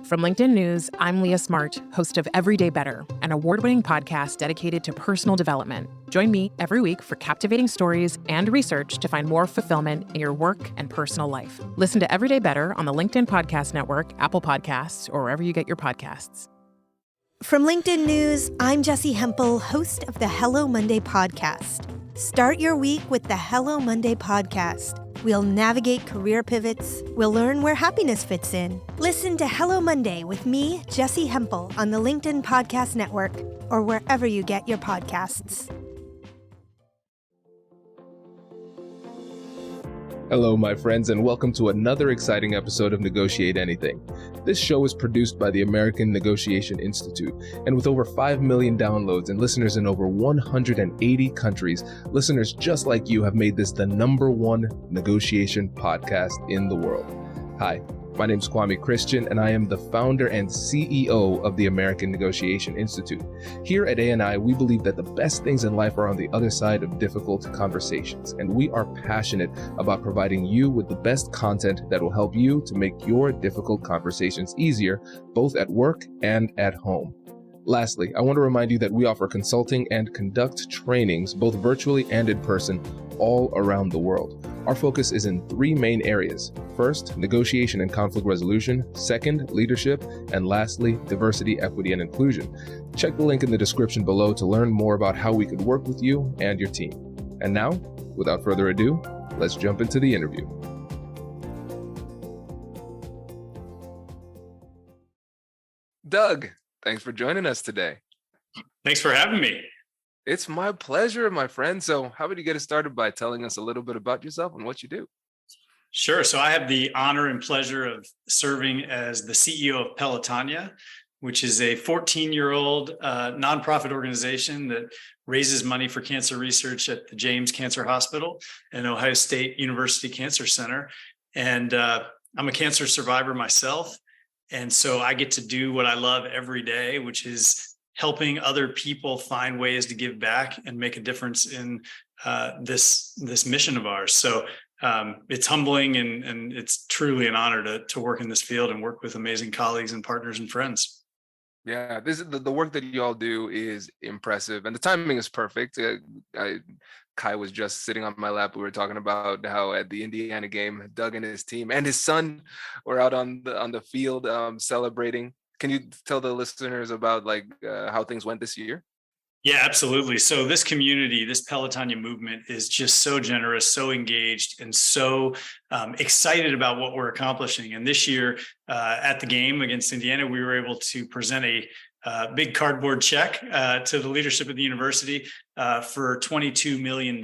From LinkedIn News, I'm Leah Smart, host of Everyday Better, an award-winning podcast dedicated to personal development. Join me every week for captivating stories and research to find more fulfillment in your work and personal life. Listen to Everyday Better on the LinkedIn Podcast Network, Apple Podcasts, or wherever you get your podcasts. From LinkedIn News, I'm Jessie Hempel, host of the Hello Monday podcast. Start your week with the Hello Monday podcast. We'll navigate career pivots. We'll learn where happiness fits in. Listen to Hello Monday with me, Jessie Hempel, on the LinkedIn Podcast Network or wherever you get your podcasts. Hello, my friends, and welcome to another exciting episode of Negotiate Anything. This show is produced by the American Negotiation Institute, and with over 5 million downloads and listeners in over 180 countries, listeners just like you have made this the #1 negotiation podcast in the world. Hi, my name is Kwame Christian, and I am the founder and CEO of the American Negotiation Institute. Here at ANI, we believe that the best things in life are on the other side of difficult conversations, and we are passionate about providing you with the best content that will help you to make your difficult conversations easier, both at work and at home. Lastly, I want to remind you that we offer consulting and conduct trainings, both virtually and in person, all around the world. Our focus is in 3 main areas. First, negotiation and conflict resolution. Second, leadership. And lastly, diversity, equity, and inclusion. Check the link in the description below to learn more about how we could work with you and your team. And now, without further ado, let's jump into the interview. Doug, thanks for joining us today. Thanks for having me. It's my pleasure, my friend. So how about you get us started by telling us a little bit about yourself and what you do? Sure. So I have the honor and pleasure of serving as the CEO of Pelotonia, which is a 14-year-old nonprofit organization that raises money for cancer research at the James Cancer Hospital and Ohio State University Cancer Center. And I'm a cancer survivor myself. And so I get to do what I love every day, which is helping other people find ways to give back and make a difference in this mission of ours. So it's humbling and it's truly an honor to work in this field and work with amazing colleagues and partners and friends. Yeah, this is the work that you all do is impressive, and the timing is perfect. Kai was just sitting on my lap. We were talking about how at the Indiana game, Doug and his team and his son were out on the field celebrating. Can you tell the listeners about how things went this year? Yeah, absolutely. So this community, this Pelotonia movement is just so generous, so engaged, and so excited about what we're accomplishing. And this year at the game against Indiana, we were able to present a big cardboard check to the leadership of the university for $22 million.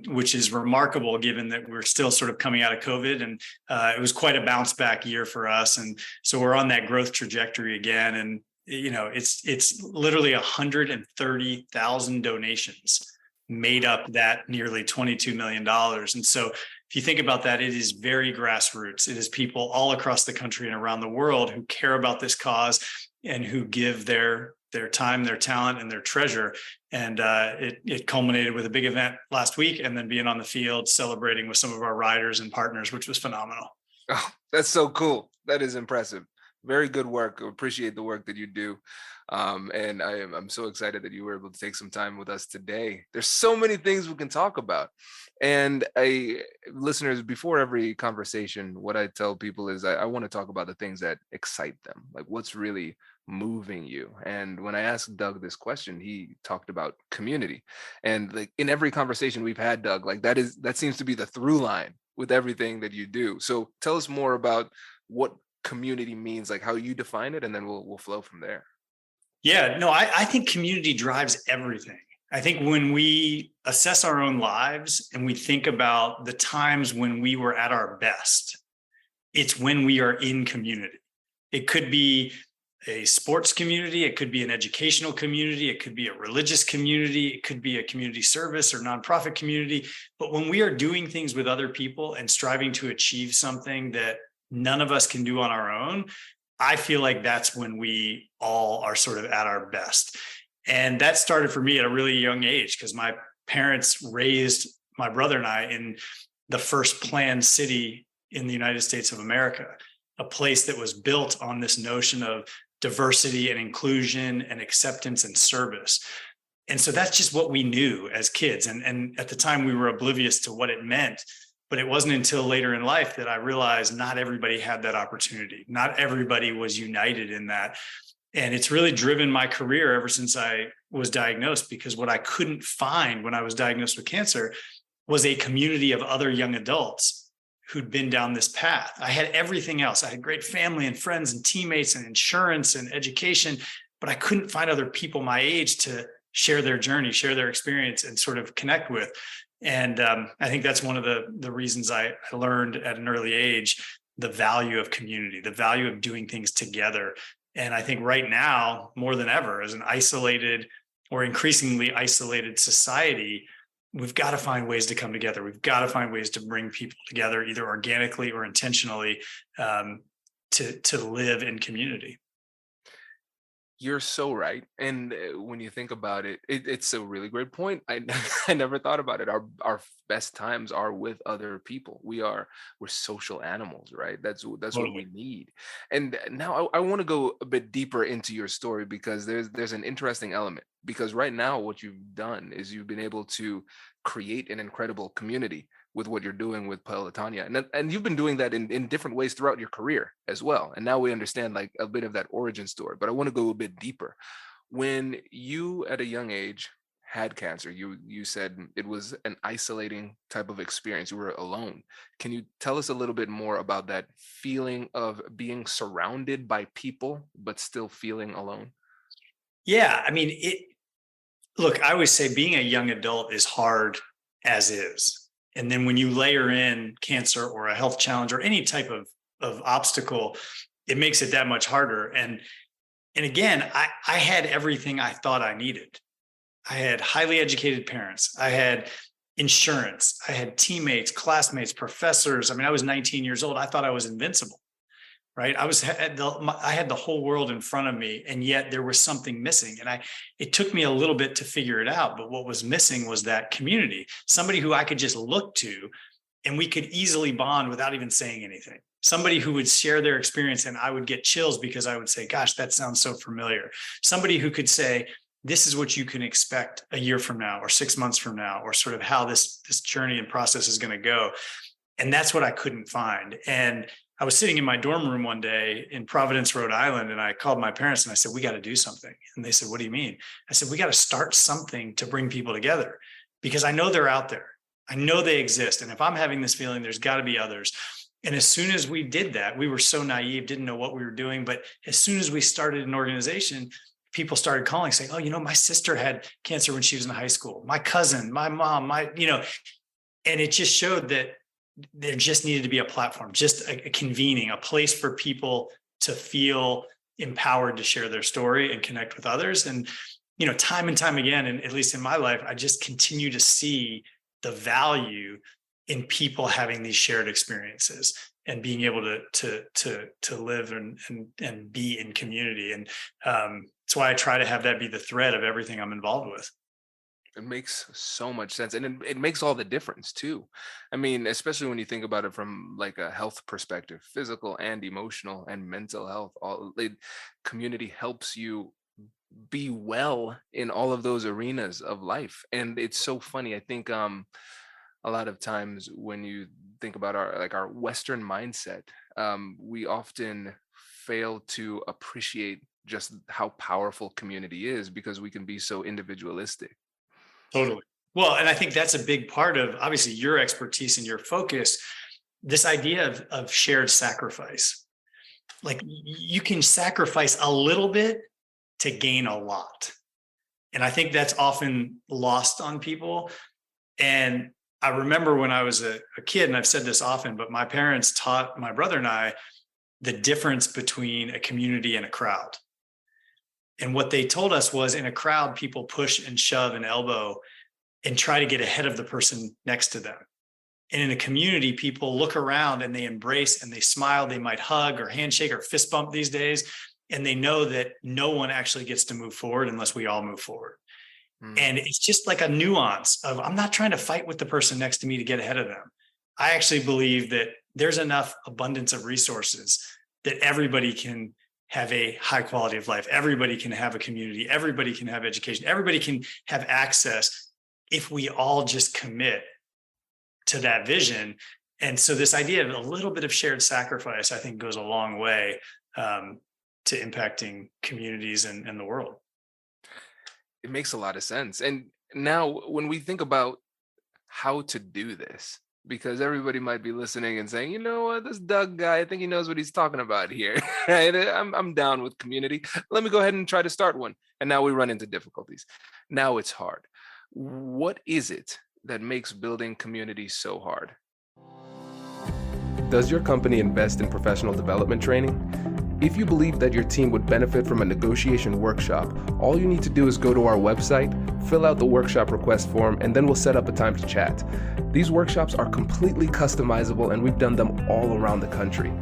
Which is remarkable given that we're still sort of coming out of COVID, and it was quite a bounce back year for us. And so we're on that growth trajectory again. And, you know, it's literally 130,000 donations made up that nearly $22 million. And so if you think about that, it is very grassroots. It is people all across the country and around the world who care about this cause and who give their time, their talent, and their treasure. And it culminated with a big event last week, and then being on the field celebrating with some of our riders and partners, which was phenomenal. Oh, that's so cool. That is impressive. Very good work. I appreciate the work that you do. And I'm so excited that you were able to take some time with us today. There's so many things we can talk about. And listeners, before every conversation, what I tell people is I want to talk about the things that excite them, like what's really moving you. And when I asked Doug this question, he talked about community. And like in every conversation we've had, Doug, like that seems to be the through line with everything that you do. So tell us more about what community means, like how you define it, and then we'll flow from there. Yeah, no, I think community drives everything. I think when we assess our own lives and we think about the times when we were at our best, it's when we are in community. It could be a sports community, it could be an educational community, it could be a religious community, it could be a community service or nonprofit community. But when we are doing things with other people and striving to achieve something that none of us can do on our own, I feel like that's when we all are sort of at our best. And that started for me at a really young age because my parents raised my brother and I in the first planned city in the United States of America. a place that was built on this notion of diversity and inclusion and acceptance and service. And so that's just what we knew as kids. And at the time we were oblivious to what it meant. But it wasn't until later in life that I realized not everybody had that opportunity. Not everybody was united in that. And it's really driven my career ever since I was diagnosed, because what I couldn't find when I was diagnosed with cancer was a community of other young adults who'd been down this path. I had everything else. I had great family and friends and teammates and insurance and education, but I couldn't find other people my age to share their journey, share their experience, and sort of connect with. And I think that's one of the reasons I learned at an early age the value of community, the value of doing things together. And I think right now, more than ever, as an isolated or increasingly isolated society, we've got to find ways to come together. We've got to find ways to bring people together, either organically or intentionally, to live in community. You're so right. And when you think about it, it's a really great point. I never thought about it. Our best times are with other people. We're social animals, right? That's what we need. And now I want to go a bit deeper into your story, because there's an interesting element. Because right now what you've done is you've been able to create an incredible community with what you're doing with Pelotonia. And you've been doing that in different ways throughout your career as well. And now we understand like a bit of that origin story, but I want to go a bit deeper. When you at a young age had cancer, you said it was an isolating type of experience. You were alone. Can you tell us a little bit more about that feeling of being surrounded by people, but still feeling alone? Yeah, I mean, look, I always say being a young adult is hard as is. And then when you layer in cancer or a health challenge or any type of obstacle, it makes it that much harder. And again, I had everything I thought I needed. I had highly educated parents. I had insurance. I had teammates, classmates, professors. I mean, I was 19 years old. I thought I was invincible, right? I had the whole world in front of me, and yet there was something missing. And it took me a little bit to figure it out. But what was missing was that community, somebody who I could just look to and we could easily bond without even saying anything. Somebody who would share their experience and I would get chills because I would say, gosh, that sounds so familiar. Somebody who could say, this is what you can expect a year from now or 6 months from now, or sort of how this journey and process is going to go. And that's what I couldn't find. And I was sitting in my dorm room one day in Providence, Rhode Island, and I called my parents and I said, we got to do something. And they said, what do you mean? I said, we got to start something to bring people together, because I know they're out there. I know they exist. And if I'm having this feeling, there's got to be others. And as soon as we did that, we were so naive, didn't know what we were doing. But as soon as we started an organization, people started calling saying, oh, my sister had cancer when she was in high school. My cousin, my mom, and it just showed that there just needed to be a platform, just a convening, a place for people to feel empowered to share their story and connect with others. And, time and time again, and at least in my life, I just continue to see the value in people having these shared experiences and being able to live and be in community. And that's why I try to have that be the thread of everything I'm involved with. It makes so much sense. And it makes all the difference too. I mean, especially when you think about it from like a health perspective, physical and emotional and mental health, community helps you be well in all of those arenas of life. And it's so funny. I think a lot of times when you think about our Western mindset, we often fail to appreciate just how powerful community is, because we can be so individualistic. Totally. Well, and I think that's a big part of obviously your expertise and your focus, this idea of shared sacrifice. Like you can sacrifice a little bit to gain a lot. And I think that's often lost on people. And I remember when I was a kid, and I've said this often, but my parents taught my brother and I the difference between a community and a crowd. And what they told us was, in a crowd, people push and shove and elbow and try to get ahead of the person next to them. And in a community, people look around and they embrace and they smile. They might hug or handshake or fist bump these days. And they know that no one actually gets to move forward unless we all move forward. And it's just like a nuance of, I'm not trying to fight with the person next to me to get ahead of them. I actually believe that there's enough abundance of resources that everybody can have a high quality of life. Everybody can have a community. Everybody can have education. Everybody can have access if we all just commit to that vision. And so this idea of a little bit of shared sacrifice, I think, goes a long way to impacting communities and the world. It makes a lot of sense. And now when we think about how to do this, because everybody might be listening and saying, you know what, this Doug guy, I think he knows what he's talking about here. Right? I'm down with community. Let me go ahead and try to start one. And now we run into difficulties. Now it's hard. What is it that makes building community so hard? Does your company invest in professional development training? If you believe that your team would benefit from a negotiation workshop, all you need to do is go to our website, fill out the workshop request form, and then we'll set up a time to chat. These workshops are completely customizable, and we've done them all around the country.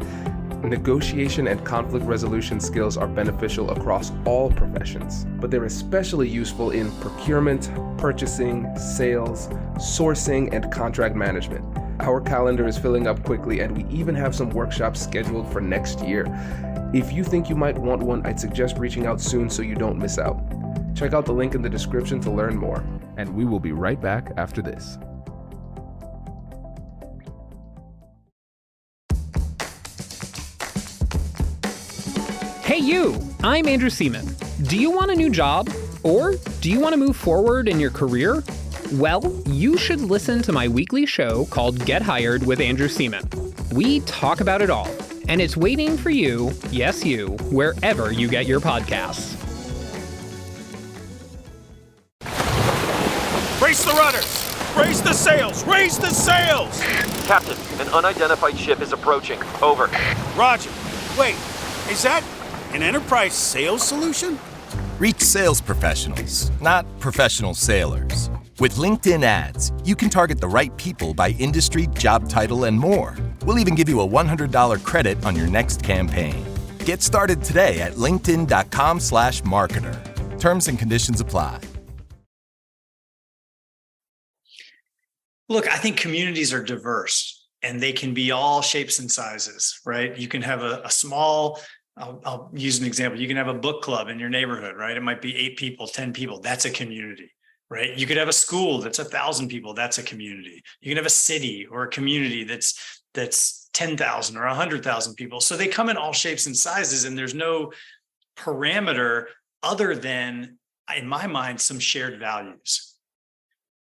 Negotiation and conflict resolution skills are beneficial across all professions, but they're especially useful in procurement, purchasing, sales, sourcing, and contract management. Our calendar is filling up quickly, and we even have some workshops scheduled for next year. If you think you might want one, I'd suggest reaching out soon so you don't miss out. Check out the link in the description to learn more, and we will be right back after this. Hey you, I'm Andrew Seaman. Do you want a new job? Or do you want to move forward in your career? Well, you should listen to my weekly show called Get Hired with Andrew Seaman. We talk about it all, and it's waiting for you, yes you, wherever you get your podcasts. Brace the rudders! Raise the sails! Raise the sails! Captain, an unidentified ship is approaching. Over. Roger. Wait, is that an enterprise sales solution? Reach sales professionals, not professional sailors. With LinkedIn ads, you can target the right people by industry, job title, and more. We'll even give you a $100 credit on your next campaign. Get started today at linkedin.com/marketer. Terms and conditions apply. Look, I think communities are diverse, and they can be all shapes and sizes, right? You can have a small, I'll use an example. You can have a book club in your neighborhood, right? It might be 8 people, 10 people. That's a community, right? You could have a school that's 1,000 people. That's a community. You can have a city or a community that's 10,000 or 100,000 people. So they come in all shapes and sizes, and there's no parameter other than, in my mind, some shared values.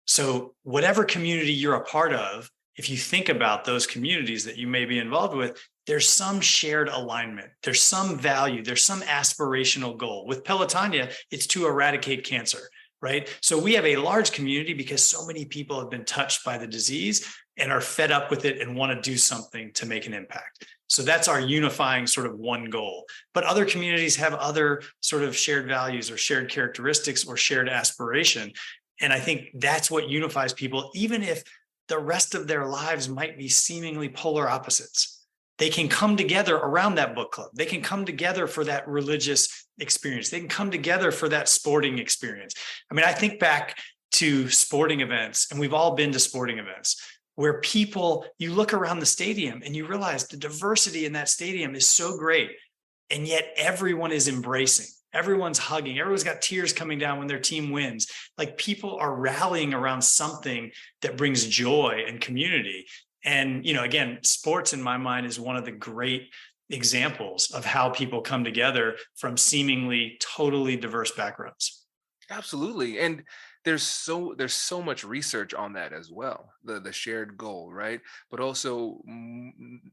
So whatever community you're a part of, if you think about those communities that you may be involved with, there's some shared alignment. There's some value. There's some aspirational goal. With Pelotonia, it's to eradicate cancer, right? So we have a large community because so many people have been touched by the disease and are fed up with it and want to do something to make an impact. So that's our unifying sort of one goal. But other communities have other sort of shared values or shared characteristics or shared aspiration. And I think that's what unifies people, even if the rest of their lives might be seemingly polar opposites. They can come together around that book club. They can come together for that religious experience. They can come together for that sporting experience. I mean, I think back to sporting events, and we've all been to sporting events, where people, you look around the stadium and you realize the diversity in that stadium is so great, and yet everyone is embracing. Everyone's hugging. Everyone's got tears coming down when their team wins. Like, people are rallying around something that brings joy and community. And, you know, again, sports in my mind is one of the great examples of how people come together from seemingly totally diverse backgrounds. Absolutely. And there's so much research on that as well, the shared goal, right? But also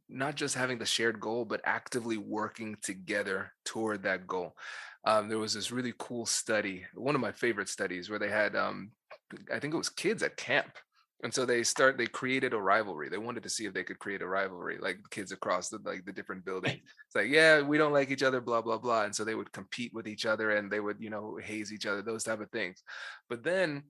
not just having the shared goal, but actively working together toward that goal. There was this really cool study, one of my favorite studies, where they had, I think it was kids at camp. And so they created a rivalry. They wanted to see if they could create a rivalry, like kids across the different buildings. It's like, yeah, we don't like each other, blah, blah, blah. And so they would compete with each other, and they would, haze each other, those type of things. But then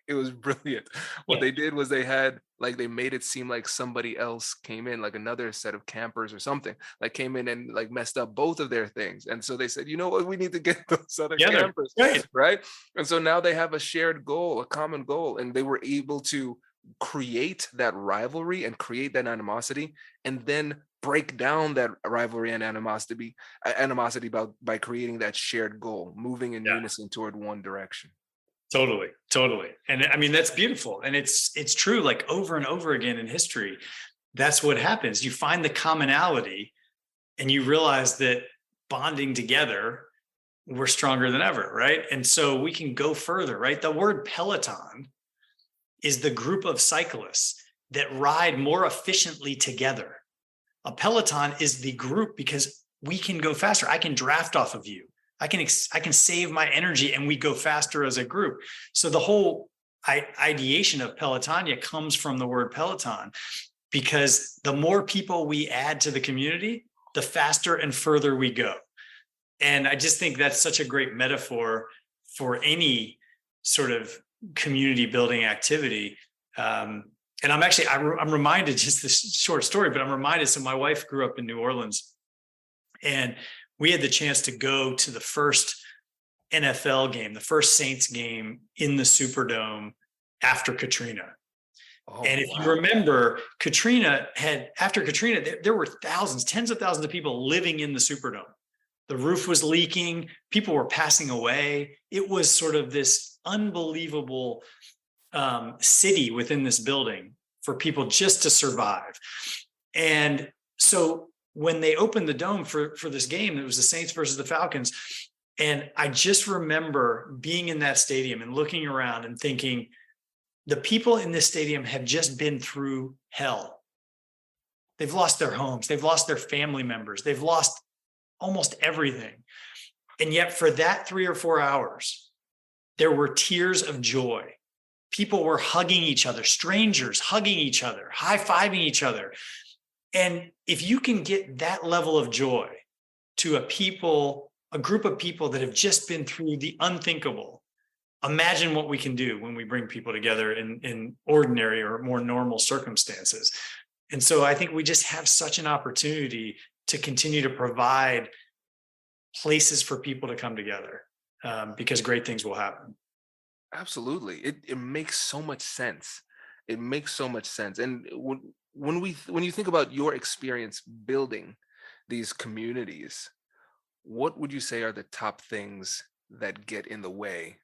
it was brilliant. What they did was they made it seem like somebody else came in, like another set of campers or something, like came in and like messed up both of their things. And so they said, you know what, we need to get those other campers, right? And so now they have a shared goal, a common goal, and they were able to create that rivalry and create that animosity, and then break down that rivalry and animosity by creating that shared goal, moving in unison toward one direction. Totally. And I mean, that's beautiful. And it's true, like over and over again in history, that's what happens. You find the commonality and you realize that bonding together, we're stronger than ever, right? And so we can go further, right? The word Peloton is the group of cyclists that ride more efficiently together. A Peloton is the group because we can go faster. I can draft off of you. I can save my energy and we go faster as a group. So the whole ideation of Pelotonia comes from the word Peloton, because the more people we add to the community, the faster and further we go. And I just think that's such a great metaphor for any sort of community building activity. And I'm reminded, just this short story, but I'm reminded, so my wife grew up in New Orleans, and we had the chance to go to the first NFL game, the first Saints game in the Superdome after Katrina. And if you remember, after Katrina, there were thousands, tens of thousands of people living in the Superdome. The roof was leaking, people were passing away. It was sort of this unbelievable city within this building for people just to survive. And so when they opened the dome for this game, it was the Saints versus the Falcons. And I just remember being in that stadium and looking around and thinking, the people in this stadium have just been through hell. They've lost their homes. They've lost their family members. They've lost almost everything. And yet for that 3 or 4 hours, there were tears of joy. People were hugging each other, strangers hugging each other, high-fiving each other. And if you can get that level of joy to a group of people that have just been through the unthinkable, imagine what we can do when we bring people together in ordinary or more normal circumstances. And so I think we just have such an opportunity to continue to provide places for people to come together, because great things will happen. Absolutely. It makes so much sense. It makes so much sense. And when you think about your experience building these communities, what would you say are the top things that get in the way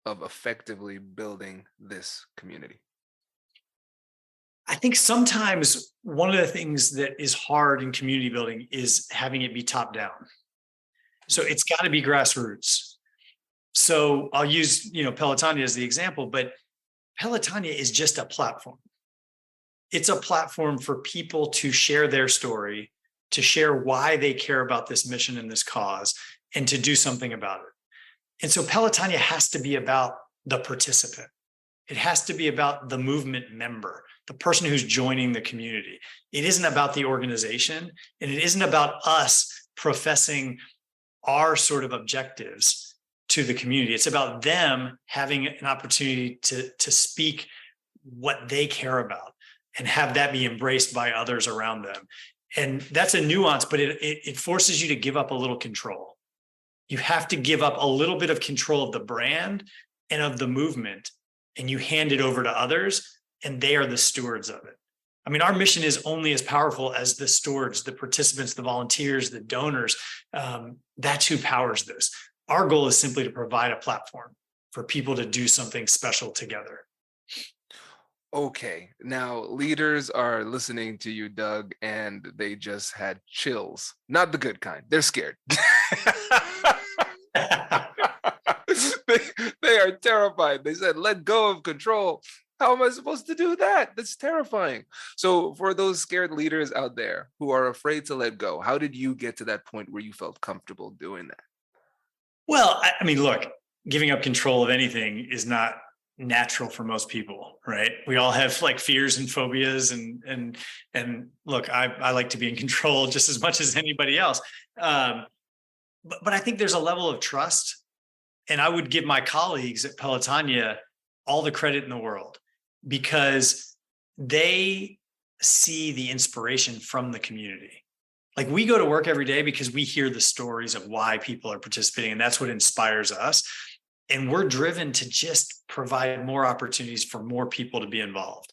of effectively building this community? I think sometimes one of the things that is hard in community building is having it be top down. So it's got to be grassroots. So I'll use, Pelotonia as the example, but Pelotonia is just a platform. It's a platform for people to share their story, to share why they care about this mission and this cause, and to do something about it. And so Pelotonia has to be about the participant. It has to be about the movement member, the person who's joining the community. It isn't about the organization, and it isn't about us professing our sort of objectives to the community. It's about them having an opportunity to speak what they care about and have that be embraced by others around them. And that's a nuance, but it forces you to give up a little control. You have to give up a little bit of control of the brand and of the movement, and you hand it over to others, and they are the stewards of it. I mean, our mission is only as powerful as the stewards, the participants, the volunteers, the donors. That's who powers this. Our goal is simply to provide a platform for people to do something special together. Okay, now leaders are listening to you, Doug, and they just had chills. Not the good kind. They're scared. They are terrified. They said, let go of control. How am I supposed to do that? That's terrifying. So for those scared leaders out there who are afraid to let go, how did you get to that point where you felt comfortable doing that? Well, I mean, look, giving up control of anything is not natural for most people, right? We all have like fears and phobias, and look, I like to be in control just as much as anybody else. But I think there's a level of trust, and I would give my colleagues at Pelotonia all the credit in the world, because they see the inspiration from the community. Like, we go to work every day because we hear the stories of why people are participating, and that's what inspires us. And we're driven to just provide more opportunities for more people to be involved.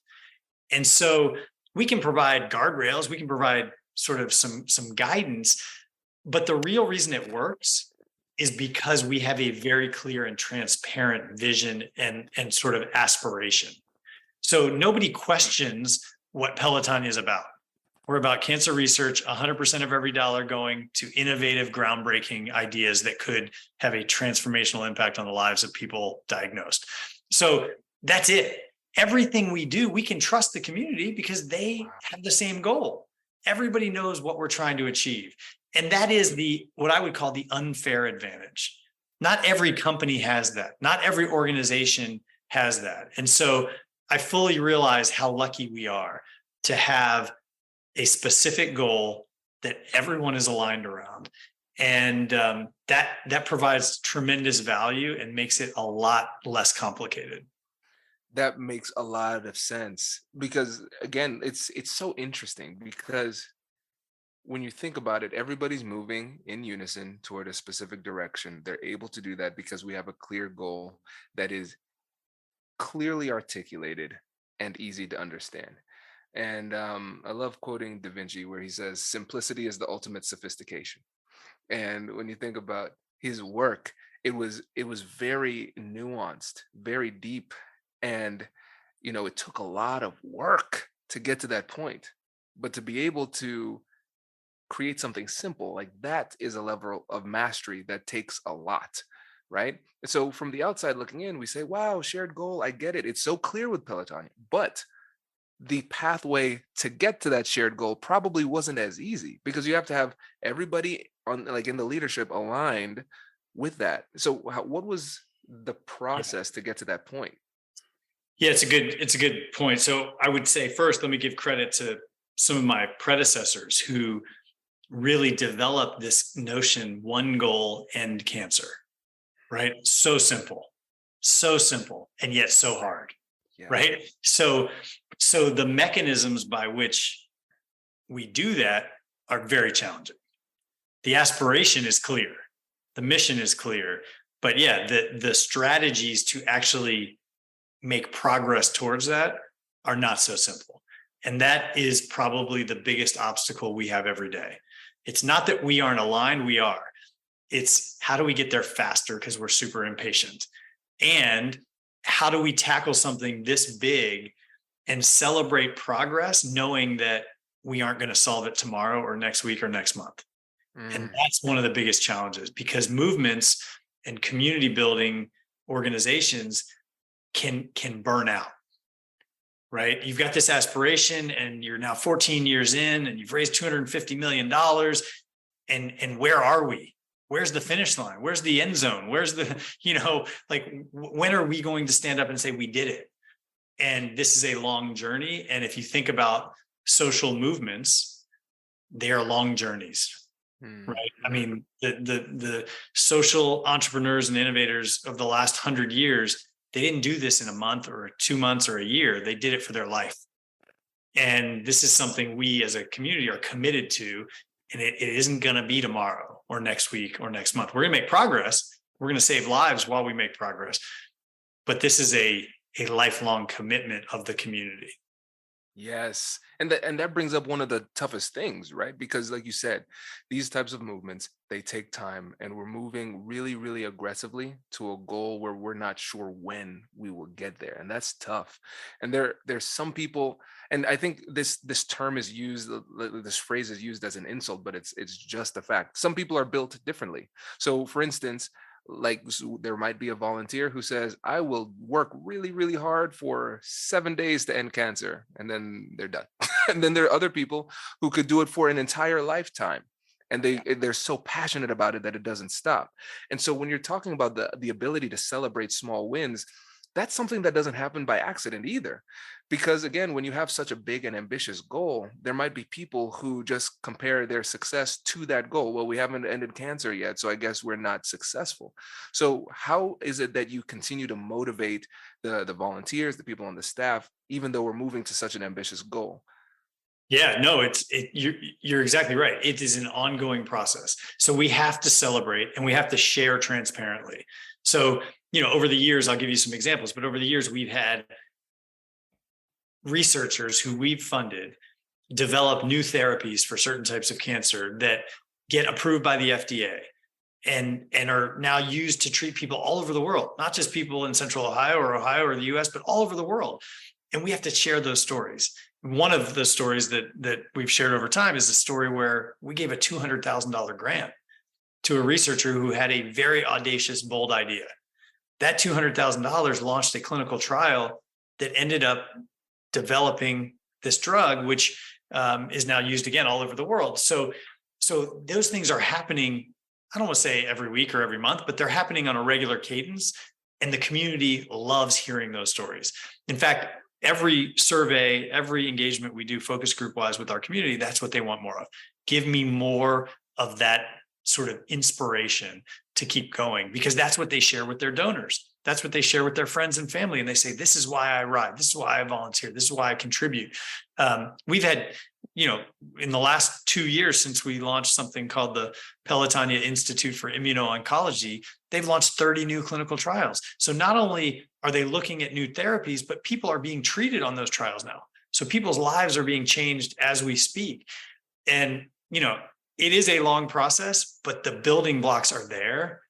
And so we can provide guardrails, we can provide sort of some guidance, but the real reason it works is because we have a very clear and transparent vision and sort of aspiration. So nobody questions what Pelotonia is about. We're about cancer research, 100% of every dollar going to innovative, groundbreaking ideas that could have a transformational impact on the lives of people diagnosed. So that's it. Everything we do, we can trust the community because they have the same goal. Everybody knows what we're trying to achieve. And that is what I would call the unfair advantage. Not every company has that. Not every organization has that. And so I fully realize how lucky we are to have a specific goal that everyone is aligned around. And that provides tremendous value and makes it a lot less complicated. That makes a lot of sense because, again, it's so interesting because when you think about it, everybody's moving in unison toward a specific direction. They're able to do that because we have a clear goal that is clearly articulated and easy to understand. And I love quoting Da Vinci where he says, simplicity is the ultimate sophistication. And when you think about his work, it was very nuanced, very deep. And, it took a lot of work to get to that point. But to be able to create something simple like that is a level of mastery that takes a lot, right? So from the outside looking in, we say, wow, shared goal, I get it. It's so clear with Pelotonia. But the pathway to get to that shared goal probably wasn't as easy because you have to have everybody in the leadership aligned with that. So what was the process to get to that point? Yeah, it's a good point. So I would say first, let me give credit to some of my predecessors who really developed this notion, one goal, end cancer, right? So simple, and yet so hard, right? So the mechanisms by which we do that are very challenging. The aspiration is clear, the mission is clear, but the strategies to actually make progress towards that are not so simple. And that is probably the biggest obstacle we have every day. It's not that we aren't aligned, we are. It's how do we get there faster because we're super impatient? And how do we tackle something this big and celebrate progress knowing that we aren't going to solve it tomorrow or next week or next month? And that's one of the biggest challenges because movements and community building organizations can burn out, right? You've got this aspiration and you're now 14 years in and you've raised $250 million. And where are we? Where's the finish line? Where's the end zone? Where's the, when are we going to stand up and say we did it? And this is a long journey. And if you think about social movements, they are long journeys. Right. I mean, the social entrepreneurs and innovators of the last 100 years, they didn't do this in a month or 2 months or a year. They did it for their life. And this is something we as a community are committed to. And it isn't going to be tomorrow or next week or next month. We're going to make progress. We're going to save lives while we make progress. But this is a lifelong commitment of the community. Yes. And that brings up one of the toughest things, right? Because like you said, these types of movements, they take time and we're moving really, really aggressively to a goal where we're not sure when we will get there. And that's tough. And there's some people, and I think this term is used, this phrase is used as an insult, but it's just a fact. Some people are built differently. So for instance, there might be a volunteer who says, I will work really, really hard for 7 days to end cancer, and then they're done. And then there are other people who could do it for an entire lifetime. And they're so passionate about it that it doesn't stop. And so when you're talking about the ability to celebrate small wins, that's something that doesn't happen by accident either. Because again, when you have such a big and ambitious goal, there might be people who just compare their success to that goal. Well, we haven't ended cancer yet, so I guess we're not successful. So how is it that you continue to motivate the volunteers, the people on the staff, even though we're moving to such an ambitious goal? Yeah, no, you're exactly right. It is an ongoing process. So we have to celebrate and we have to share transparently. So, over the years, I'll give you some examples, but over the years, we've had researchers who we've funded develop new therapies for certain types of cancer that get approved by the FDA and are now used to treat people all over the world, not just people in Central Ohio or the US, but all over the world. And we have to share those stories. One of the stories that we've shared over time is a story where we gave a $200,000 grant to a researcher who had a very audacious, bold idea. That $200,000 launched a clinical trial that ended up developing this drug, which is now used again all over the world. So those things are happening, I don't want to say every week or every month, but they're happening on a regular cadence. And the community loves hearing those stories. In fact, every survey, every engagement we do focus group wise with our community, that's what they want more of. Give me more of that sort of inspiration to keep going, because that's what they share with their donors. That's what they share with their friends and family. And they say, this is why I ride. This is why I volunteer. This is why I contribute. We've had, in the last 2 years since we launched something called the Pelotonia Institute for Immuno-Oncology, they've launched 30 new clinical trials. So not only are they looking at new therapies, but people are being treated on those trials now. So people's lives are being changed as we speak. And, it is a long process, but the building blocks are there.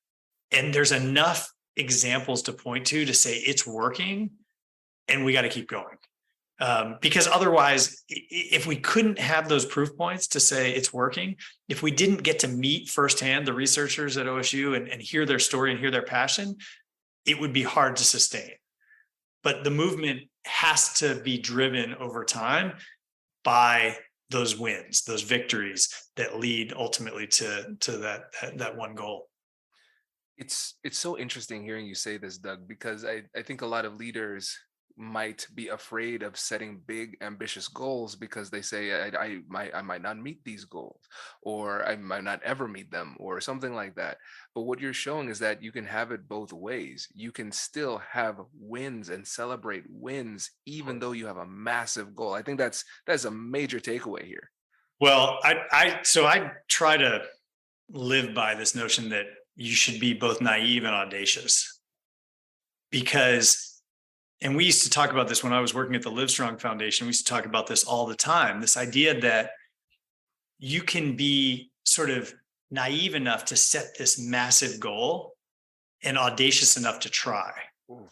And there's enough examples to point to say it's working, and we got to keep going. Because otherwise, if we couldn't have those proof points to say it's working, if we didn't get to meet firsthand the researchers at OSU and hear their story and hear their passion, it would be hard to sustain. But the movement has to be driven over time by those wins, those victories that lead ultimately to that one goal. It's so interesting hearing you say this, Doug, because I think a lot of leaders might be afraid of setting big, ambitious goals because they say I might not meet these goals, or I might not ever meet them, or something like that. But what you're showing is that you can have it both ways. You can still have wins and celebrate wins, even though you have a massive goal. I think that's a major takeaway here. Well, I try to live by this notion that you should be both naive and audacious, and we used to talk about this when I was working at the Livestrong Foundation. We used to talk about this all the time, this idea that you can be sort of naive enough to set this massive goal and audacious enough to try. Ooh.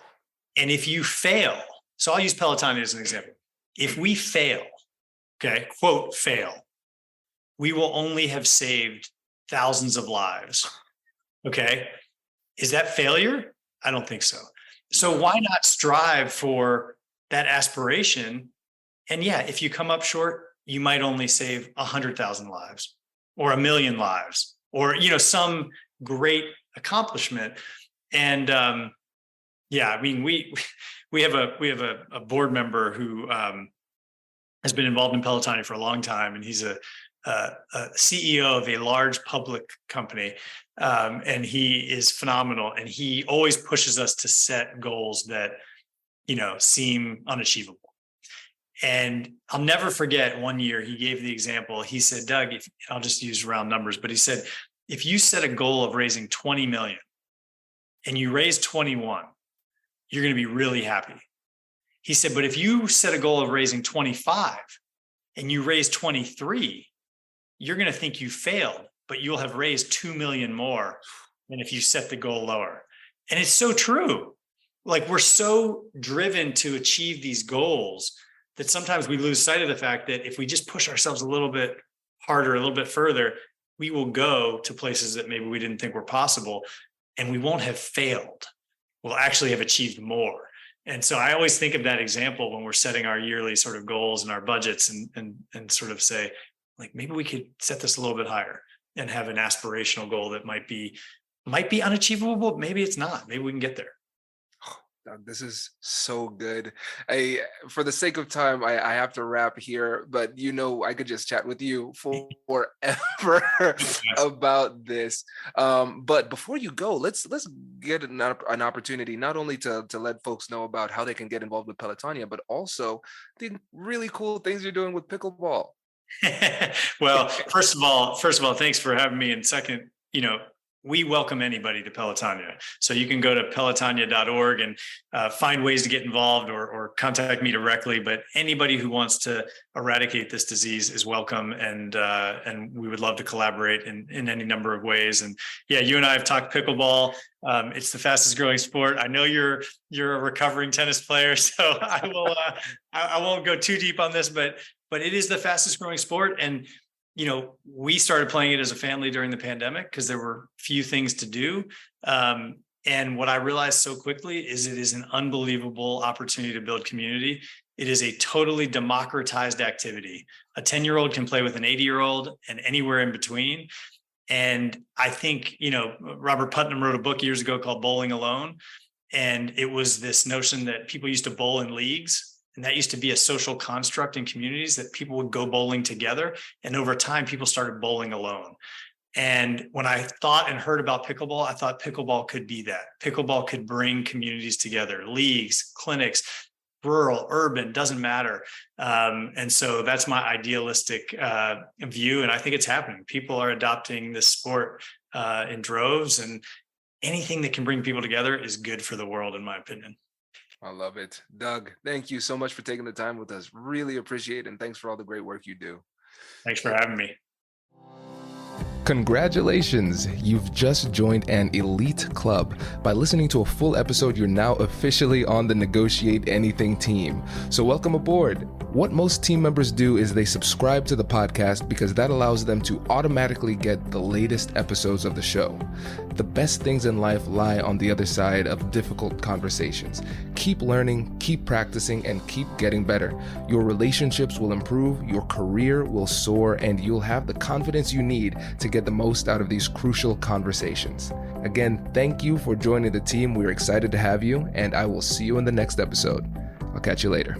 And if you fail, so I'll use Pelotonia as an example. If we fail, quote, fail, we will only have saved thousands of lives. Okay. Is that failure? I don't think so. So why not strive for that aspiration? And yeah, if you come up short, you might only save 100,000 lives or 1 million lives, or, some great accomplishment. And we have a board member who has been involved in Pelotonia for a long time, and he's a CEO of a large public company. And he is phenomenal. And he always pushes us to set goals that, seem unachievable. And I'll never forget one year he gave the example. He said, Doug, I'll just use round numbers, but he said, if you set a goal of raising 20 million and you raise 21, you're going to be really happy. He said, but if you set a goal of raising 25 and you raise 23, you're going to think you failed, but you'll have raised 2 million more than if you set the goal lower. And it's so true. Like, we're so driven to achieve these goals that sometimes we lose sight of the fact that if we just push ourselves a little bit harder, a little bit further, we will go to places that maybe we didn't think were possible, and we won't have failed. We'll actually have achieved more. And so I always think of that example when we're setting our yearly sort of goals and our budgets, and sort of say, like, maybe we could set this a little bit higher and have an aspirational goal that might be unachievable, but maybe it's not. Maybe we can get there. This is so good. For the sake of time, I have to wrap here, but I could just chat with you forever about this. But before you go, let's get an opportunity not only to let folks know about how they can get involved with Pelotonia, but also the really cool things you're doing with pickleball. Well, first of all, thanks for having me. And second, we welcome anybody to Pelotonia. So you can go to pelotonia.org and find ways to get involved or contact me directly. But anybody who wants to eradicate this disease is welcome. And we would love to collaborate in any number of ways. And yeah, you and I have talked pickleball. It's the fastest growing sport. I know you're a recovering tennis player, so I won't go too deep on this, but it is the fastest growing sport. And we started playing it as a family during the pandemic because there were few things to do. And what I realized so quickly is it is an unbelievable opportunity to build community. It is a totally democratized activity. A 10-year-old can play with an 80-year-old and anywhere in between. And I think, Robert Putnam wrote a book years ago called Bowling Alone. And it was this notion that people used to bowl in leagues. And that used to be a social construct in communities that people would go bowling together. And over time, people started bowling alone. And when I thought and heard about pickleball, I thought pickleball could be that. Pickleball could bring communities together, leagues, clinics, rural, urban, doesn't matter. And so that's my idealistic view. And I think it's happening. People are adopting this sport in droves, and anything that can bring people together is good for the world, in my opinion. I love it. Doug, thank you so much for taking the time with us. Really appreciate it. And thanks for all the great work you do. Thanks for having me. Congratulations! You've just joined an elite club. By listening to a full episode, you're now officially on the Negotiate Anything team. So welcome aboard. What most team members do is they subscribe to the podcast because that allows them to automatically get the latest episodes of the show. The best things in life lie on the other side of difficult conversations. Keep learning, keep practicing, and keep getting better. Your relationships will improve, your career will soar, and you'll have the confidence you need to get the most out of these crucial conversations. Again, thank you for joining the team. We're excited to have you, and I will see you in the next episode. I'll catch you later.